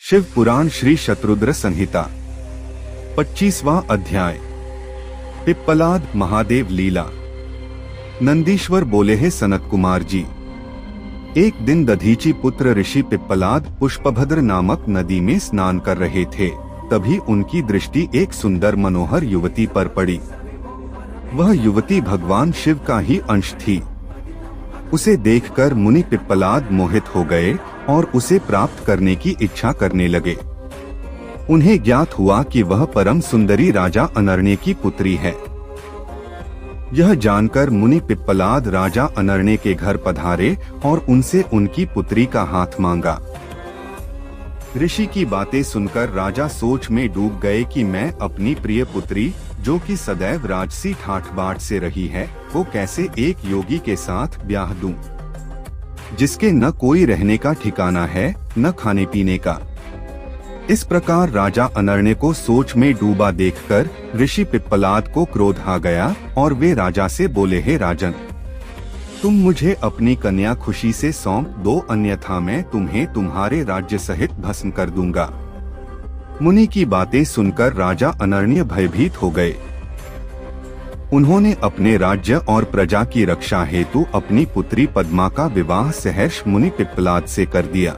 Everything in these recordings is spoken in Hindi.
शिव पुराण श्री शतरुद्र संहिता 25वां अध्याय। पिप्पलाद महादेव लीला। नंदीश्वर बोले हैं सनत कुमार जी, एक दिन दधीची पुत्र ऋषि पिप्पलाद पुष्पभद्र नामक नदी में स्नान कर रहे थे। तभी उनकी दृष्टि एक सुंदर मनोहर युवती पर पड़ी। वह युवती भगवान शिव का ही अंश थी। उसे देखकर मुनि पिप्पलाद मोहित हो गए और उसे प्राप्त करने की इच्छा करने लगे। उन्हें ज्ञात हुआ कि वह परम सुंदरी राजा अनर्ण्य की पुत्री है। यह जानकर मुनि पिप्पलाद राजा अनर्ण्य के घर पधारे और उनसे उनकी पुत्री का हाथ मांगा। ऋषि की बातें सुनकर राजा सोच में डूब गए कि मैं अपनी प्रिय पुत्री, जो कि सदैव राजसी ठाठ बाट से रही है, वो कैसे एक योगी के साथ ब्याह दूं, जिसके न कोई रहने का ठिकाना है न खाने पीने का। इस प्रकार राजा अनर्ण्य को सोच में डूबा देखकर ऋषि पिप्पलाद को क्रोध आ गया और वे राजा से बोले, हे राजन, तुम मुझे अपनी कन्या खुशी से सौंप दो, अन्यथा मैं तुम्हें तुम्हारे राज्य सहित भस्म कर दूंगा। मुनि की बातें सुनकर राजा अनर्ण्य भयभीत हो गए। उन्होंने अपने राज्य और प्रजा की रक्षा हेतु अपनी पुत्री पद्मा का विवाह सहर्ष मुनि पिप्पलाद से कर दिया।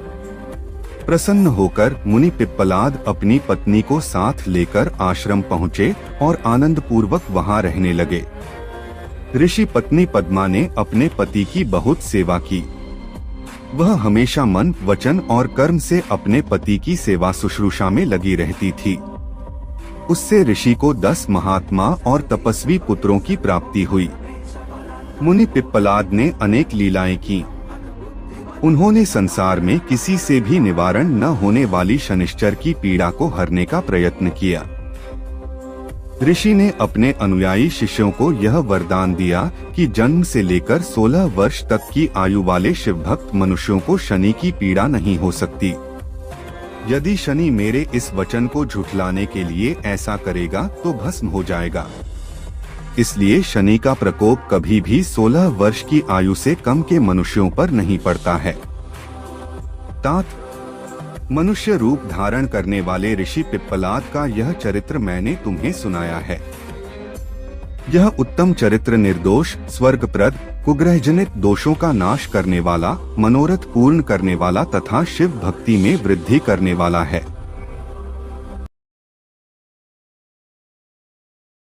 प्रसन्न होकर मुनि पिप्पलाद अपनी पत्नी को साथ लेकर आश्रम पहुँचे और आनंद पूर्वक वहाँ रहने लगे। ऋषि पत्नी पद्मा ने अपने पति की बहुत सेवा की। वह हमेशा मन, वचन और कर्म से अपने पति की सेवा शुश्रूषा में लगी रहती थी। उससे ऋषि को 10 महात्मा और तपस्वी पुत्रों की प्राप्ति हुई। मुनि पिप्पलाद ने अनेक लीलाएं की। उन्होंने संसार में किसी से भी निवारण न होने वाली शनिश्चर की पीड़ा को हरने का प्रयत्न किया। ऋषि ने अपने अनुयायी शिष्यों को यह वरदान दिया कि जन्म से लेकर 16 वर्ष तक की आयु वाले शिवभक्त मनुष्यों को शनि की पीड़ा नहीं हो सकती। यदि शनि मेरे इस वचन को झुठलाने के लिए ऐसा करेगा तो भस्म हो जाएगा। इसलिए शनि का प्रकोप कभी भी 16 वर्ष की आयु से कम के मनुष्यों पर नहीं पड़ता है। तात मनुष्य रूप धारण करने वाले ऋषि पिप्पलाद का यह चरित्र मैंने तुम्हें सुनाया है। यह उत्तम चरित्र निर्दोष, स्वर्गप्रद, कुग्रहजनित दोषों का नाश करने वाला, मनोरथ पूर्ण करने वाला तथा शिव भक्ति में वृद्धि करने वाला है।